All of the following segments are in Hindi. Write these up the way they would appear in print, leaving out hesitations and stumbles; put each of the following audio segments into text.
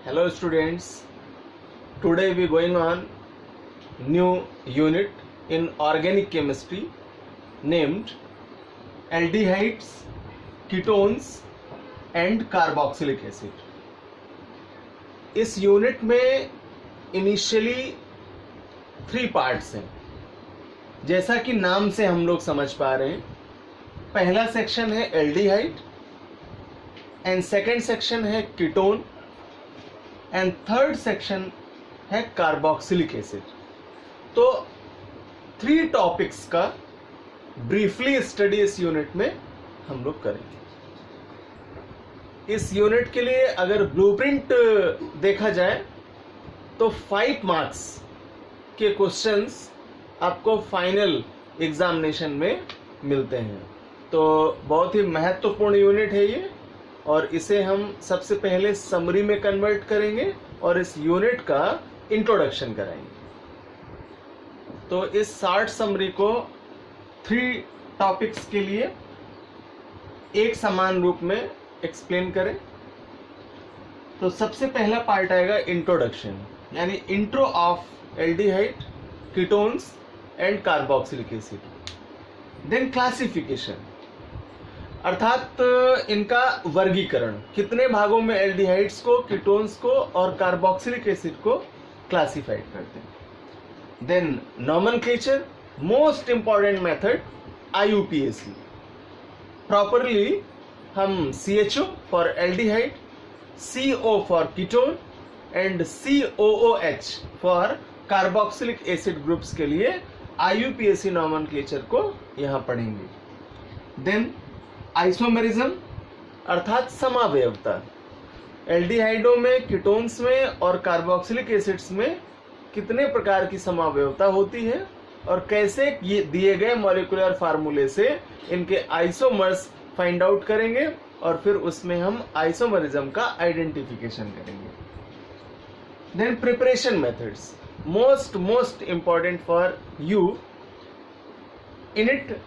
Hello students, today we going on new unit in organic chemistry named aldehydes, ketones and carboxylic acid. इस यूनिट में इनिशियली 3 पार्ट्स हैं, जैसा कि नाम से हम लोग समझ पा रहे हैं। पहला सेक्शन है एल्डिहाइड एंड सेकेंड सेक्शन है कीटोन एंड थर्ड सेक्शन है कार्बोक्सिलिक एसिड। तो 3 टॉपिक्स का ब्रीफली स्टडी इस यूनिट में हम लोग करेंगे। इस यूनिट के लिए अगर ब्लूप्रिंट देखा जाए तो 5 मार्क्स के क्वेश्चंस आपको फाइनल एग्जामिनेशन में मिलते हैं। तो बहुत ही महत्वपूर्ण यूनिट है ये, और इसे हम सबसे पहले समरी में कन्वर्ट करेंगे और इस यूनिट का इंट्रोडक्शन कराएंगे। तो इस शॉर्ट समरी को 3 टॉपिक्स के लिए एक समान रूप में एक्सप्लेन करें। तो सबसे पहला पार्ट आएगा इंट्रोडक्शन, यानी intro of aldehyde, ketones and carboxylic acid. Then classification, अर्थात इनका वर्गीकरण, कितने भागों में एल्डिहाइड्स को, कीटोन्स को और कार्बोक्सिलिक एसिड को क्लासिफाइड करते हैं। Then nomenclature, most important method IUPAC। Properly हम CHO for aldehyde, CO for ketone and COOH for carboxylic acid groups के लिए IUPAC नॉमेनक्लेचर को यहां पढ़ेंगे। देन आइसोमेरिज्म, अर्थात समावयवता, एल्डिहाइडों में, कीटोन्स में और कार्बोक्सिलिक एसिड्स में कितने प्रकार की समावयवता होती है और कैसे ये दिए गए मॉलिक्यूलर फार्मूले से इनके आइसोमर्स फाइंड आउट करेंगे और फिर उसमें हम आइसोमेरिज्म का आइडेंटिफिकेशन करेंगे। Then preparation methods, most important for you. In it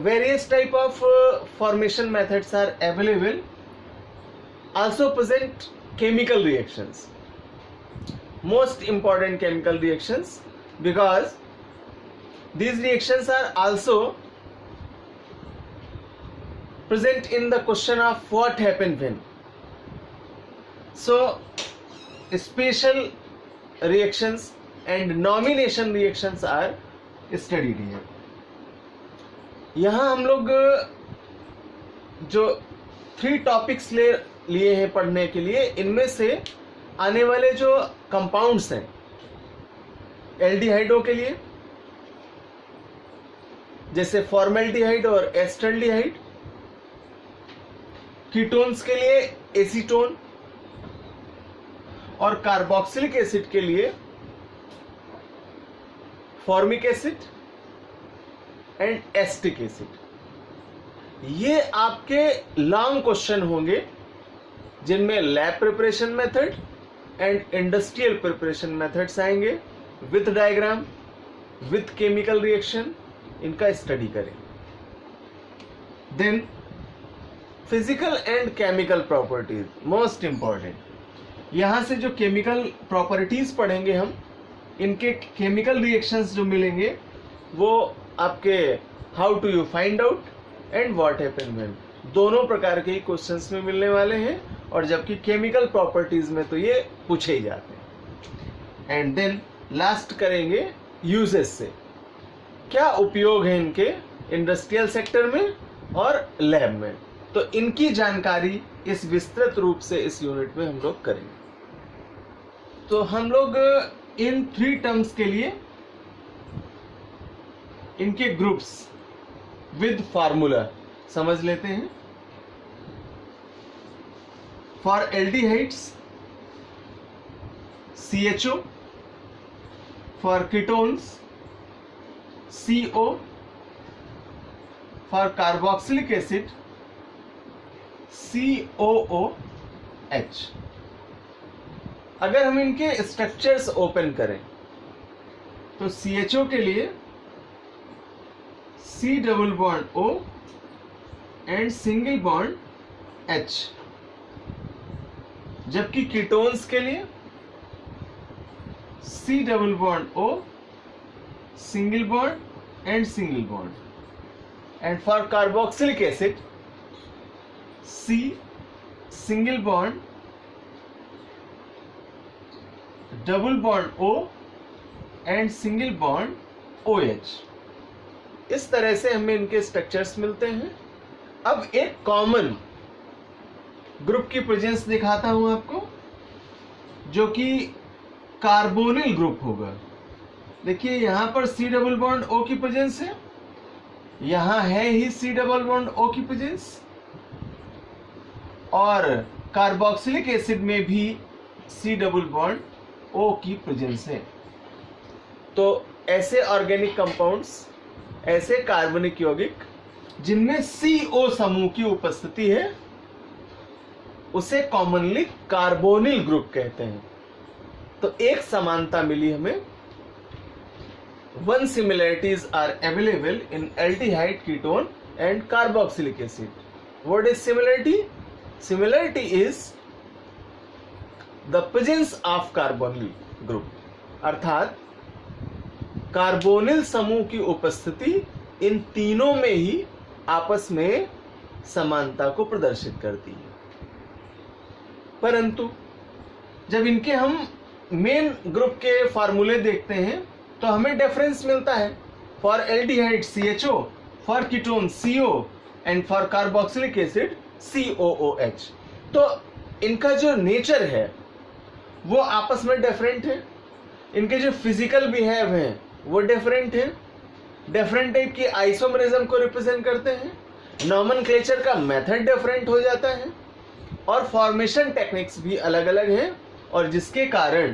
various type of formation methods are available. Also present chemical reactions, most important chemical reactions, because these reactions are also present in the question of what happened when. So special reactions and nomination reactions are studied here. यहाँ हम लोग जो 3 टॉपिक्स लिए हैं पढ़ने के लिए, इनमें से आने वाले जो कंपाउंड्स हैं एल्डिहाइडों के लिए, जैसे फॉर्मेल्डिहाइड और एस्टल्डिहाइड, कीटोन्स के लिए एसीटोन और कार्बोक्सिलिक एसिड के लिए formic acid and acetic acid. ये आपके लॉन्ग क्वेश्चन होंगे जिनमें lab preparation method and industrial preparation methods आएंगे, with diagram, with chemical reaction, इनका स्टडी करें। Then physical and chemical properties, most important. यहां से जो केमिकल प्रॉपर्टीज पढ़ेंगे हम, इनके केमिकल रिएक्शंस जो मिलेंगे वो आपके how to you find out and what happened when, दोनों प्रकार के क्वेश्चंस में मिलने वाले हैं, और जबकि केमिकल प्रॉपर्टीज में तो ये पूछे ही जाते हैं। एंड देन लास्ट करेंगे यूजेस से, क्या उपयोग है इनके इंडस्ट्रियल सेक्टर में और लैब में। तो इनकी जानकारी इस विस्तृत रूप से इस यूनिट में हम लोग करेंगे। तो हम लोग इन 3 टर्म्स के लिए इनके ग्रुप्स विद फार्मूला समझ लेते हैं। For aldehydes CHO, for ketones CO, for carboxylic acid COOH। अगर हम इनके स्ट्रक्चर्स ओपन करें तो CHO के लिए C double bond O and single bond H, जबकि कीटोन्स के लिए C double bond O, single bond and single bond, and for carboxylic acid C single bond double bond O and single bond OH। इस तरह से हमें इनके स्ट्रक्चर्स मिलते हैं। अब एक कॉमन ग्रुप की प्रेजेंस दिखाता हूं आपको, जो कि कार्बोनिल ग्रुप होगा। देखिए यहां पर C डबल बॉन्ड O की प्रेजेंस है, यहां है ही C डबल बॉन्ड O की प्रेजेंस, और कार्बोक्सिलिक एसिड में भी C डबल बॉन्ड O की प्रेजेंस है। तो ऐसे ऑर्गेनिक कंपाउंड्स, ऐसे कार्बनिक यौगिक जिनमें CO समूह की उपस्थिति है, उसे कॉमनली कार्बोनिल ग्रुप कहते हैं। तो एक समानता मिली हमें, one similarities are available in aldehyde, ketone and carboxylic acid. What is similarity? Similarity is the presence of carbonyl group, अर्थात कार्बोनिल समूह की उपस्थिति इन तीनों में ही आपस में समानता को प्रदर्शित करती है। परंतु जब इनके हम मेन ग्रुप के फार्मूले देखते हैं तो हमें डिफरेंस मिलता है। For aldehyde CHO, for ketone CO and for carboxylic acid COOH। तो इनका जो नेचर है वो आपस में डिफरेंट है, इनके जो फिजिकल बिहेव हैं वो डिफरेंट है, डिफरेंट टाइप की आइसोमरिज्म को रिप्रेजेंट करते हैं, नॉमेनक्लेचर का मेथड डिफरेंट हो जाता है, और फॉर्मेशन टेक्निक्स भी अलग अलग हैं, और जिसके कारण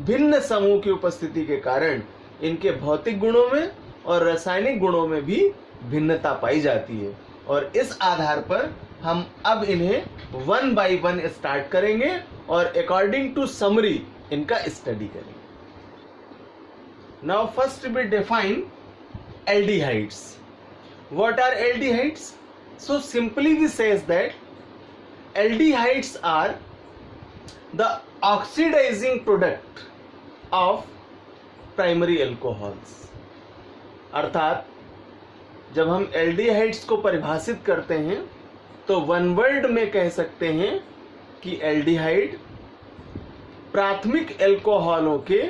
भिन्न समूह की उपस्थिति के कारण इनके भौतिक गुणों में और रासायनिक गुणों में भी भिन्नता पाई जाती है। और इस आधार पर हम अब इन्हें वन बाय वन स्टार्ट करेंगे और अकॉर्डिंग टू समरी इनका स्टडी करेंगे। Now first we define aldehydes. What are aldehydes? So simply we says that aldehydes are the oxidizing product of primary alcohols. अर्थात जब हम aldehydes को परिभाषित करते हैं तो वन वर्ड में कह सकते हैं कि aldehyde प्राथमिक एल्कोहलों के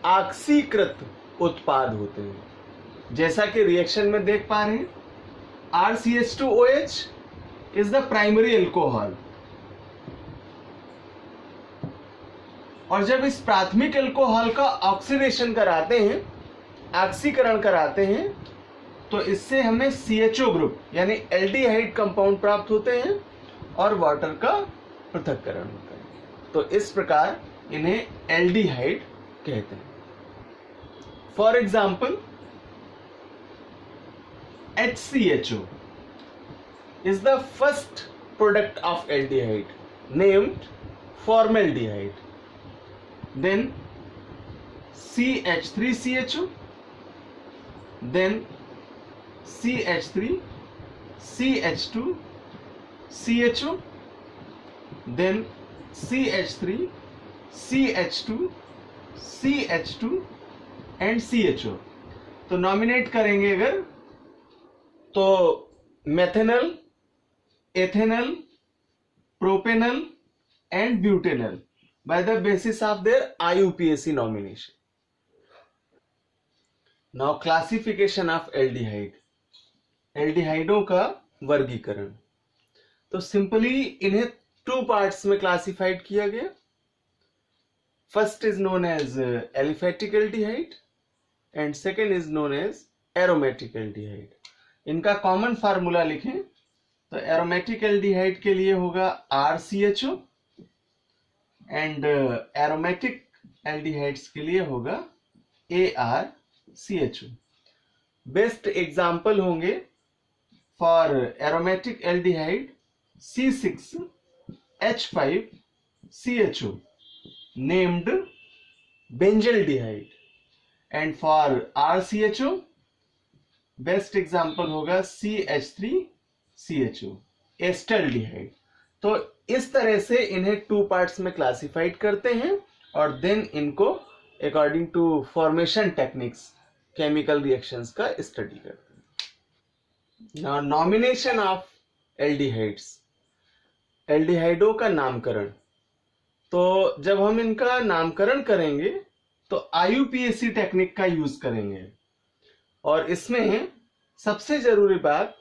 ऑक्सीकृत उत्पाद होते हैं। जैसा कि रिएक्शन में देख पा रहे हैं, RCH2OH is the primary alcohol, और जब इस प्राथमिक एल्कोहल का ऑक्सीडेशन कराते हैं, ऑक्सीकरण कराते हैं, तो इससे हमें CHO ग्रुप यानी एल्डिहाइड कंपाउंड प्राप्त होते हैं और वाटर का पृथक्करण होता है। तो इस प्रकार इन्हें एल्डिहाइड कहते हैं। For example HCHO is the first product of aldehyde named formaldehyde. Then CH3CHO, then CH3, CH2, CHO, then CH3, CH2, CH2 and CHO। तो नॉमिनेट करेंगे अगर तो methanal, ethanal, propanal and butanal by the basis of their IUPAC nomination. Now classification of aldehyde, एल्डिहाइडों का वर्गीकरण। तो सिंपली इन्हें टू पार्ट्स में क्लासिफाइड किया गया। First is known as aliphatic aldehyde and second is known as aromatic aldehyde. इनका कॉमन फार्मूला लिखें तो एरोमेटिक एल्डिहाइड के लिए होगा RCHO एंड एरोमेटिक एल्डिहाइड्स के लिए होगा ARCHO। बेस्ट एग्जाम्पल होंगे for aromatic aldehyde C6H5CHO named benzaldehyde, and for RCHO best example होगा CH3CHO एस्टल्डिहाइड। तो इस तरह से इन्हें 2 पार्ट्स में क्लासिफाइड करते हैं और देन इनको according to formation techniques chemical reactions का स्टडी करते हैं। नाउ नॉमिनेशन ऑफ एल्डिहाइड्स, एल्डिहाइडों का नामकरण। तो जब हम इनका नामकरण करेंगे तो IUPAC टेक्निक का यूज करेंगे और इसमें सबसे जरूरी बात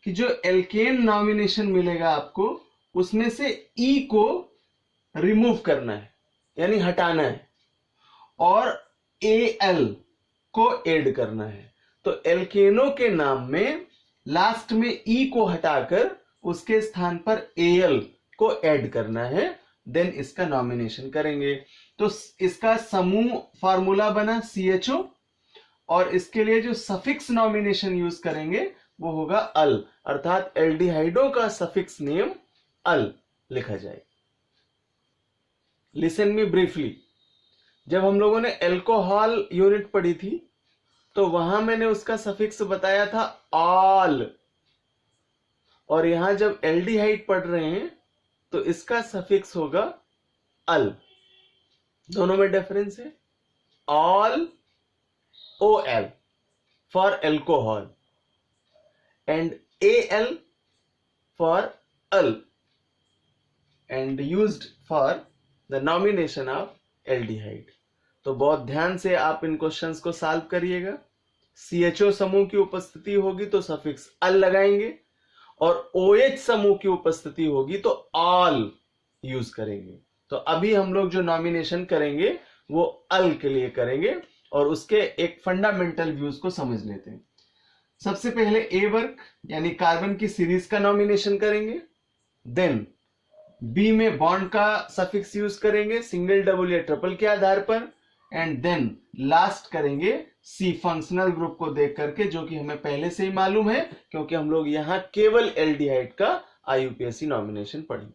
कि जो एल्केन नॉमिनेशन मिलेगा आपको उसमें से E को रिमूव करना है यानी हटाना है और Al को ऐड करना है। तो एल्केनों के नाम में लास्ट में E को हटाकर उसके स्थान पर Al को ऐड करना है, देन इसका नॉमिनेशन करेंगे। तो इसका समूह फार्मूला बना CHO और इसके लिए जो सफिक्स नॉमिनेशन यूज करेंगे वो होगा अल, अर्थात एल्डिहाइडों का सफिक्स नेम अल लिखा जाए। लिसन मी ब्रीफली, जब हम लोगों ने एल्कोहल यूनिट पढ़ी थी तो वहां मैंने उसका सफिक्स बताया था ऑल, और यहां जब एल्डिहाइड पढ़ रहे हैं तो इसका सफिक्स होगा अल। दोनों में डिफरेंस है। All OL for alcohol and AL for al and used for the nomination of aldehyde। तो बहुत ध्यान से आप इन क्वेश्चंस को सॉल्व करिएगा। CHO समूह की उपस्थिति होगी तो सफिक्स अल लगाएंगे और OH समूह की उपस्थिति होगी तो ऑल यूज करेंगे। तो अभी हम लोग जो नॉमिनेशन करेंगे वो अल के लिए करेंगे और उसके एक फंडामेंटल व्यूज को समझ लेते हैं। सबसे पहले A वर्क यानी कार्बन की सीरीज का नॉमिनेशन करेंगे, देन B में बॉन्ड का सफिक्स यूज करेंगे सिंगल, डबल या ट्रिपल के आधार पर, एंड देन लास्ट करेंगे C फंक्शनल ग्रुप को देख करके, जो कि हमें पहले से ही मालूम है क्योंकि हम लोग यहां केवल एल्डिहाइड का IUPAC नॉमिनेशन पढ़ेंगे।